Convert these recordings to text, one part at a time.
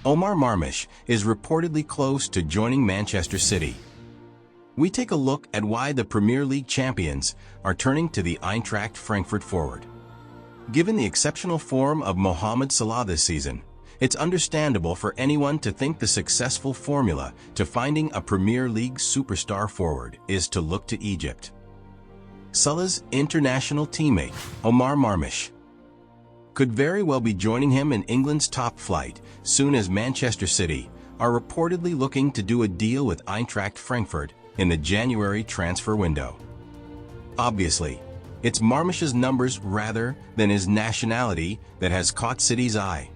Omar Marmoush is reportedly close to joining Manchester City. We take a look at why the Premier League champions are turning to the Eintracht Frankfurt forward. Given the exceptional form of Mohamed Salah this season, it's understandable for anyone to think the successful formula to finding a Premier League superstar forward is to look to Egypt. Salah's international teammate, Omar Marmoush, could very well be joining him in England's top flight soon, as Manchester City are reportedly looking to do a deal with Eintracht Frankfurt in the January transfer window. Obviously, it's Marmoush's numbers rather than his nationality that has caught City's eye.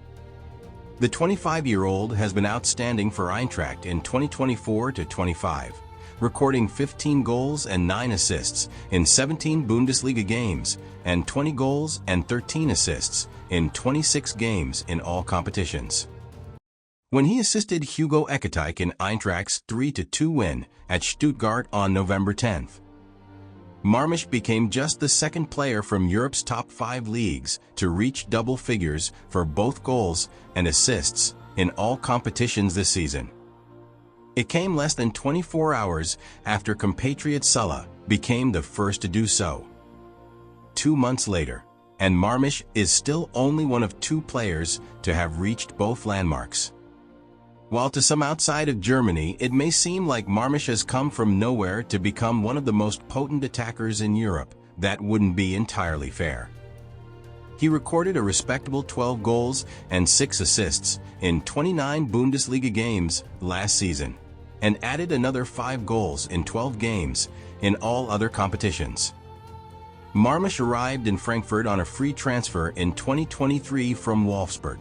The 25-year-old has been outstanding for Eintracht in 2024-25, recording 15 goals and 9 assists in 17 Bundesliga games and 20 goals and 13 assists in 26 games in all competitions. When he assisted Hugo Ekitike in Eintracht's 3-2 win at Stuttgart on November 10th, Marmoush became just the second player from Europe's top 5 leagues to reach double figures for both goals and assists in all competitions this season. It came less than 24 hours after compatriot Salah became the first to do so. 2 months later, and Marmoush is still only one of 2 players to have reached both landmarks. While to some outside of Germany it may seem like Marmoush has come from nowhere to become one of the most potent attackers in Europe, that wouldn't be entirely fair. He recorded a respectable 12 goals and 6 assists in 29 Bundesliga games last season, and added another 5 goals in 12 games in all other competitions. Marmoush arrived in Frankfurt on a free transfer in 2023 from Wolfsburg,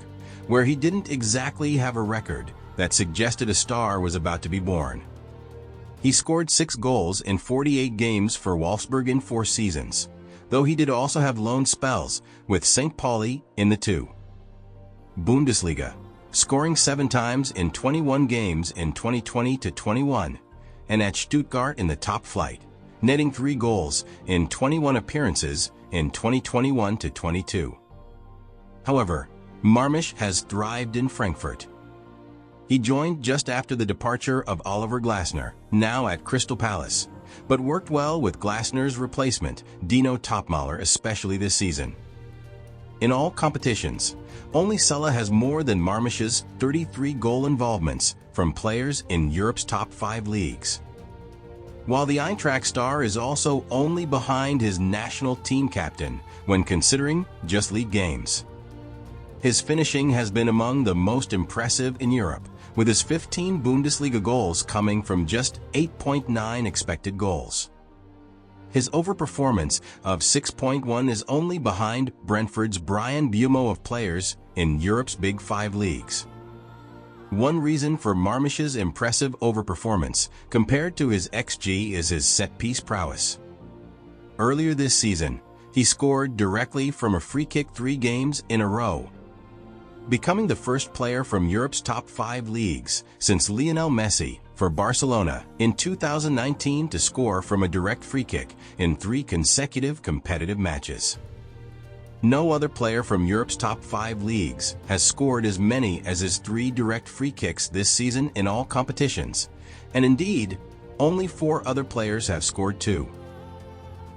where he didn't exactly have a record that suggested a star was about to be born. He scored 6 goals in 48 games for Wolfsburg in 4 seasons, though he did also have loan spells with St. Pauli in the 2. Bundesliga, scoring 7 times in 21 games in 2020-21, and at Stuttgart in the top flight, netting 3 goals in 21 appearances in 2021-22. However, Marmoush has thrived in Frankfurt. He joined just after the departure of Oliver Glasner, now at Crystal Palace, but worked well with Glasner's replacement, Dino Topmöller, especially this season. In all competitions, only Salah has more than Marmoush's 33 goal involvements from players in Europe's top 5 leagues. While the Eintracht star is also only behind his national team captain when considering just league games. His finishing has been among the most impressive in Europe, with his 15 Bundesliga goals coming from just 8.9 expected goals. His overperformance of 6.1 is only behind Brentford's Brian Buemo of players in Europe's Big 5 leagues. One reason for Marmoush's impressive overperformance compared to his XG is his set-piece prowess. Earlier this season, he scored directly from a free kick 3 games in a row, becoming the first player from Europe's top 5 leagues since Lionel Messi for Barcelona in 2019 to score from a direct free kick in 3 consecutive competitive matches. No other player from Europe's top 5 leagues has scored as many as his 3 direct free kicks this season in all competitions, and indeed, only 4 other players have scored 2.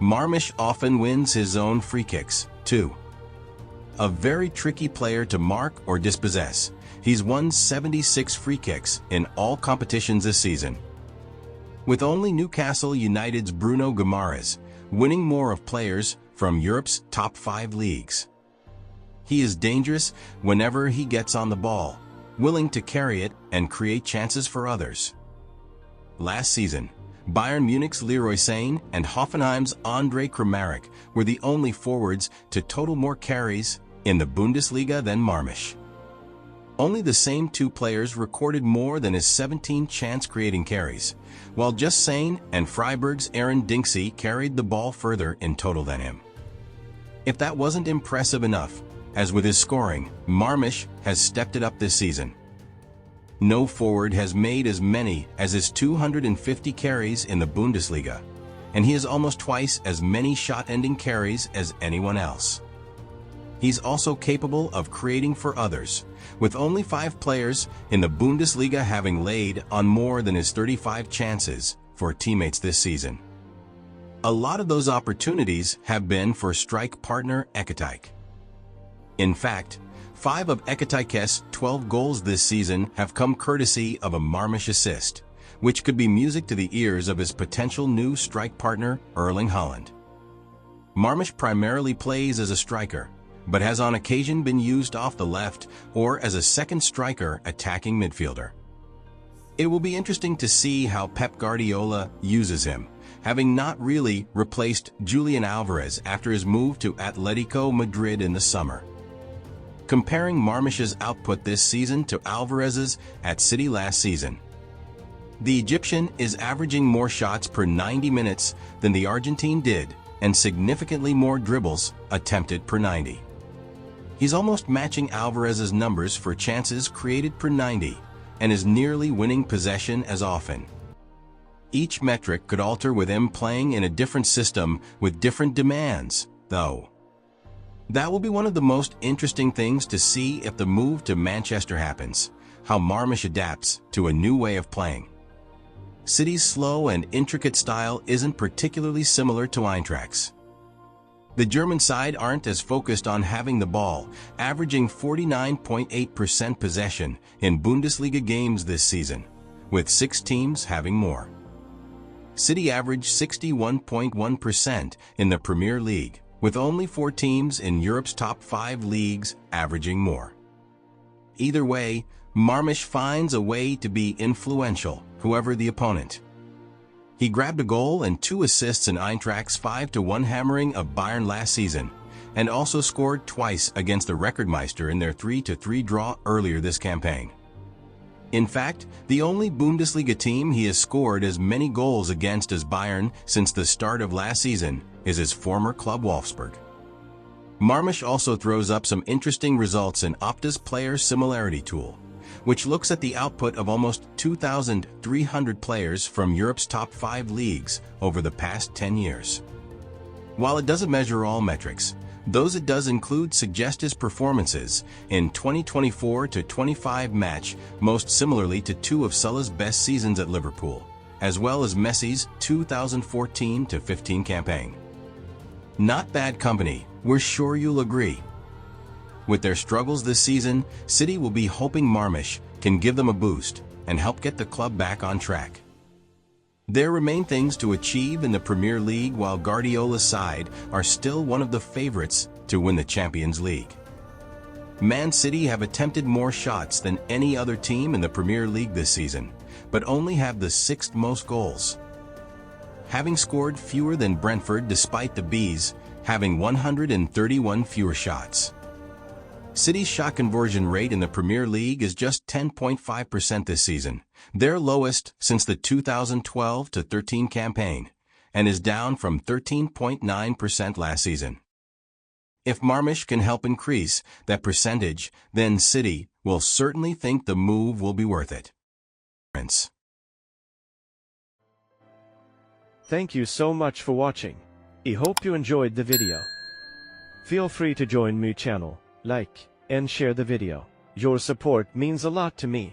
Marmoush often wins his own free kicks, too. A very tricky player to mark or dispossess, he's won 76 free kicks in all competitions this season, with only Newcastle United's Bruno Guimaraes winning more of players from Europe's top 5 leagues. He is dangerous whenever he gets on the ball, willing to carry it and create chances for others. Last season, Bayern Munich's Leroy Sané and Hoffenheim's André Kramaric were the only forwards to total more carries in the Bundesliga than Marmoush. Only the same 2 players recorded more than his 17 chance-creating carries, while just Sané and Freiburg's Aaron Dinksey carried the ball further in total than him. If that wasn't impressive enough, as with his scoring, Marmoush has stepped it up this season. No forward has made as many as his 250 carries in the Bundesliga, and he has almost twice as many shot-ending carries as anyone else. he's also capable of creating for others, with only 5 players in the Bundesliga having laid on more than his 35 chances for teammates this season. A lot of those opportunities have been for strike partner Ekatike. In fact, 5 of Ekatike's 12 goals this season have come courtesy of a Marmoush assist, which could be music to the ears of his potential new strike partner, Erling Haaland. Marmoush primarily plays as a striker, but has on occasion been used off the left or as a second striker attacking midfielder. It will be interesting to see how Pep Guardiola uses him, having not really replaced Julián Alvarez after his move to Atlético Madrid in the summer. Comparing Marmoush's output this season to Alvarez's at City last season, the Egyptian is averaging more shots per 90 minutes than the Argentine did, and significantly more dribbles attempted per 90. He's almost matching Alvarez's numbers for chances created per 90, and is nearly winning possession as often. Each metric could alter with him playing in a different system with different demands, though. That will be one of the most interesting things to see if the move to Manchester happens, how Marmoush adapts to a new way of playing. City's slow and intricate style isn't particularly similar to Eintracht's. The German side aren't as focused on having the ball, averaging 49.8% possession in Bundesliga games this season, with 6 teams having more. City averaged 61.1% in the Premier League, with only 4 teams in Europe's top 5 leagues averaging more. Either way, Marmoush finds a way to be influential, whoever the opponent. He grabbed a goal and 2 assists in Eintracht's 5-1 hammering of Bayern last season, and also scored twice against the Rekordmeister in their 3-3 draw earlier this campaign. In fact, the only Bundesliga team he has scored as many goals against as Bayern since the start of last season is his former club Wolfsburg. Marmoush also throws up some interesting results in Opta's player similarity tool, which looks at the output of almost 2,300 players from Europe's top 5 leagues over the past 10 years. While it doesn't measure all metrics, those it does include suggest his performances in 2024-25 match most similarly to 2 of Salah's best seasons at Liverpool, as well as Messi's 2014-15 campaign. Not bad company, we're sure you'll agree. With their struggles this season, City will be hoping Marmoush can give them a boost and help get the club back on track. There remain things to achieve in the Premier League, while Guardiola's side are still one of the favorites to win the Champions League. Man City have attempted more shots than any other team in the Premier League this season, but only have the 6th most goals, having scored fewer than Brentford despite the Bees having 131 fewer shots. City's shot conversion rate in the Premier League is just 10.5% this season, their lowest since the 2012-13 campaign, and is down from 13.9% last season. If Marmoush can help increase that percentage, then City will certainly think the move will be worth it. Thank you so much for watching. I hope you enjoyed the video. Feel free to join my channel, like, and share the video. Your support means a lot to me.